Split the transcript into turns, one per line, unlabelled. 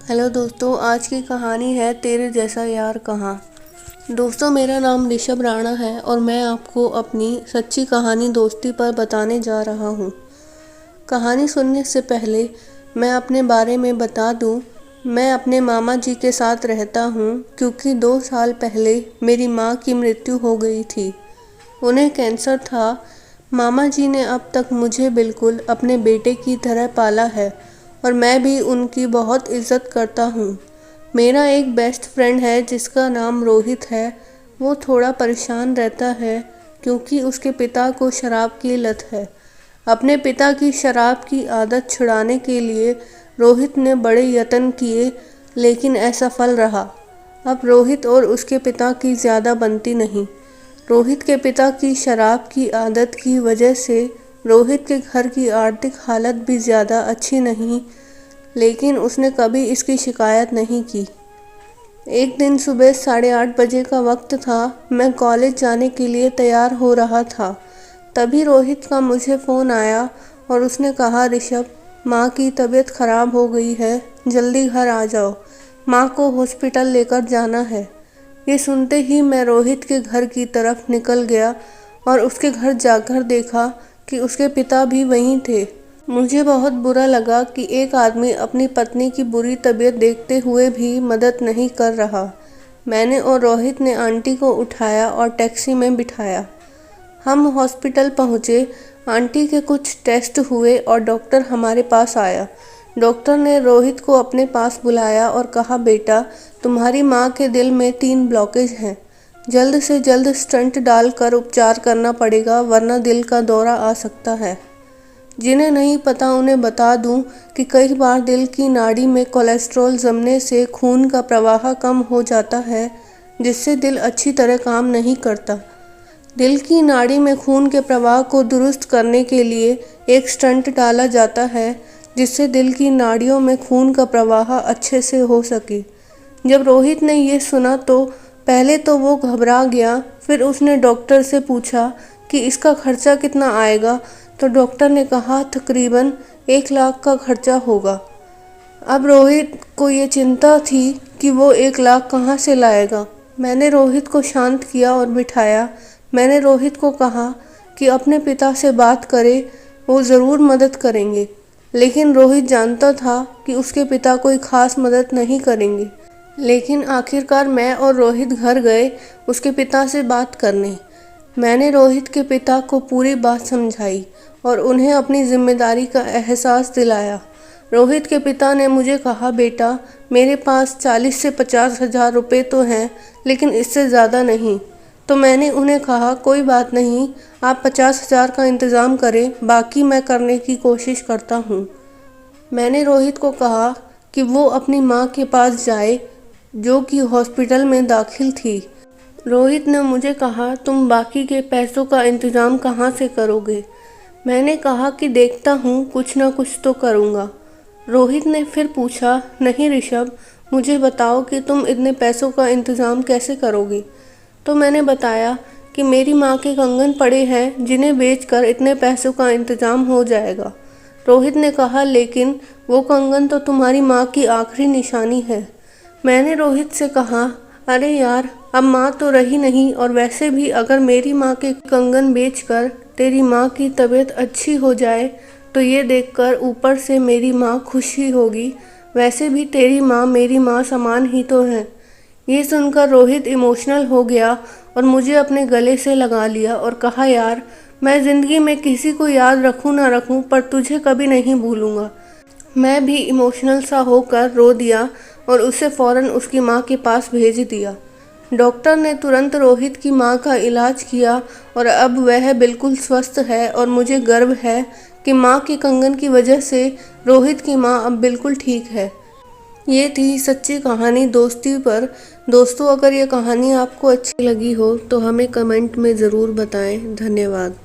Hello दोस्तों, आज की कहानी है तेरे जैसा यार कहाँ। दोस्तों, मेरा नाम ऋषभ राणा है और मैं आपको अपनी सच्ची कहानी दोस्ती पर बताने जा रहा हूँ। कहानी सुनने से पहले मैं अपने बारे में बता दूँ, मैं अपने मामा जी के साथ रहता हूँ क्योंकि 2 साल पहले मेरी माँ की मृत्यु हो गई थी। उन्हें कैंसर था। मामा जी ने अब तक मुझे बिल्कुल अपने बेटे की तरह पाला है और मैं भी उनकी बहुत इज़्ज़त करता हूँ। मेरा एक बेस्ट फ्रेंड है जिसका नाम रोहित है। वो थोड़ा परेशान रहता है क्योंकि उसके पिता को शराब की लत है। अपने पिता की शराब की आदत छुड़ाने के लिए रोहित ने बड़े यत्न किए, लेकिन असफल रहा। अब रोहित और उसके पिता की ज़्यादा बनती नहीं। रोहित के पिता की शराब की आदत की वजह से रोहित के घर की आर्थिक हालत भी ज़्यादा अच्छी नहीं, लेकिन उसने कभी इसकी शिकायत नहीं की। एक दिन सुबह 8:30 बजे का वक्त था। मैं कॉलेज जाने के लिए तैयार हो रहा था। तभी रोहित का मुझे फ़ोन आया और उसने कहा, ऋषभ, माँ की तबीयत ख़राब हो गई है, जल्दी घर आ जाओ, माँ को हॉस्पिटल लेकर जाना है। ये सुनते ही मैं रोहित के घर की तरफ निकल गया और उसके घर जाकर देखा कि उसके पिता भी वहीं थे। मुझे बहुत बुरा लगा कि एक आदमी अपनी पत्नी की बुरी तबीयत देखते हुए भी मदद नहीं कर रहा। मैंने और रोहित ने आंटी को उठाया और टैक्सी में बिठाया। हम हॉस्पिटल पहुँचे। आंटी के कुछ टेस्ट हुए और डॉक्टर हमारे पास आया। डॉक्टर ने रोहित को अपने पास बुलाया और कहा, बेटा, तुम्हारी माँ के दिल में 3 ब्लॉकेज हैं। जल्द से जल्द स्टंट डालकर उपचार करना पड़ेगा, वरना दिल का दौरा आ सकता है। जिन्हें नहीं पता उन्हें बता दूं कि कई बार दिल की नाड़ी में कोलेस्ट्रॉल जमने से खून का प्रवाह कम हो जाता है, जिससे दिल अच्छी तरह काम नहीं करता। दिल की नाड़ी में खून के प्रवाह को दुरुस्त करने के लिए एक स्टंट डाला जाता है, जिससे दिल की नाड़ियों में खून का प्रवाह अच्छे से हो सके। जब रोहित ने ये सुना तो पहले तो वो घबरा गया। फिर उसने डॉक्टर से पूछा कि इसका खर्चा कितना आएगा, तो डॉक्टर ने कहा तकरीबन 1 लाख का खर्चा होगा। अब रोहित को ये चिंता थी कि वो 1 लाख कहाँ से लाएगा। मैंने रोहित को शांत किया और बिठाया। मैंने रोहित को कहा कि अपने पिता से बात करे, वो ज़रूर मदद करेंगे। लेकिन रोहित जानता था कि उसके पिता कोई ख़ास मदद नहीं करेंगे। लेकिन आखिरकार मैं और रोहित घर गए उसके पिता से बात करने। मैंने रोहित के पिता को पूरी बात समझाई और उन्हें अपनी जिम्मेदारी का एहसास दिलाया। रोहित के पिता ने मुझे कहा, बेटा, मेरे पास 40 से 50 हज़ार रुपये तो हैं, लेकिन इससे ज़्यादा नहीं। तो मैंने उन्हें कहा, कोई बात नहीं, आप 50 हज़ार का इंतज़ाम करें, बाकी मैं करने की कोशिश करता हूँ। मैंने रोहित को कहा कि वो अपनी माँ के पास जाए, जो कि हॉस्पिटल में दाखिल थी। रोहित ने मुझे कहा, तुम बाकी के पैसों का इंतज़ाम कहाँ से करोगे? मैंने कहा कि देखता हूँ, कुछ ना कुछ तो करूँगा। रोहित ने फिर पूछा, नहीं ऋषभ, मुझे बताओ कि तुम इतने पैसों का इंतज़ाम कैसे करोगे? तो मैंने बताया कि मेरी माँ के कंगन पड़े हैं, जिन्हें बेचकर इतने पैसों का इंतज़ाम हो जाएगा। रोहित ने कहा, लेकिन वो कंगन तो तुम्हारी माँ की आखिरी निशानी है। मैंने रोहित से कहा, अरे यार, अब माँ तो रही नहीं, और वैसे भी अगर मेरी माँ के कंगन बेचकर तेरी माँ की तबीयत अच्छी हो जाए तो ये देखकर ऊपर से मेरी माँ खुशी होगी। वैसे भी तेरी माँ मेरी माँ समान ही तो है। ये सुनकर रोहित इमोशनल हो गया और मुझे अपने गले से लगा लिया और कहा, यार, मैं ज़िंदगी में किसी को याद रखूं ना रखूं, पर तुझे कभी नहीं भूलूंगा। मैं भी इमोशनल सा होकर रो दिया और उसे फ़ौरन उसकी माँ के पास भेज दिया। डॉक्टर ने तुरंत रोहित की माँ का इलाज किया और अब वह बिल्कुल स्वस्थ है और मुझे गर्व है कि माँ के कंगन की वजह से रोहित की माँ अब बिल्कुल ठीक है। ये थी सच्ची कहानी दोस्ती पर। दोस्तों, अगर ये कहानी आपको अच्छी लगी हो तो हमें कमेंट में ज़रूर बताएं। धन्यवाद।